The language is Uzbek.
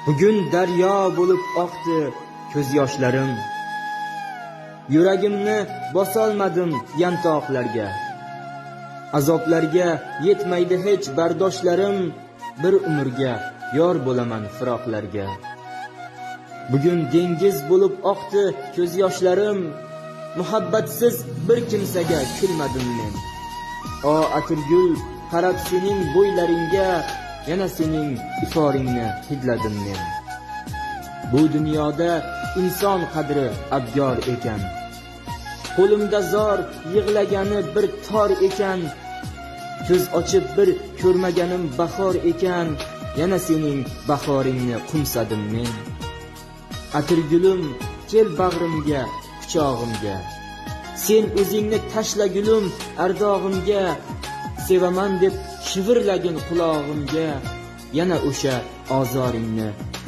Bugun daryo bo'lib oqdi ko'z yoshlarim. Yuragimni bosolmadim yantoqlarga. Azoblarga yetmaydi hech bardoshlarim, bir umrga yor bo'laman firoqlarga. Bugun dengiz bo'lib oqdi ko'z yoshlarim, muhabbatsiz bir kimsaga kulmadim men. O atirgul, qarab sening bo'ylaringga, yana sening iforingni hidladim men. Bu dunyoda inson qadri abgor ekan. Qo'limda zor yig'lagani bir tor ekan. Ko'z ochib bir ko'rmaganim bahor ekan, yana sening bahoringni qumsadim men. Atirgulim, kel bag'rimga, quchog'imga. Sen o'zingni tashlagulim ardog'imga. Sevaman deb shivirlagin qulog'imga, yana o'sha ozoringni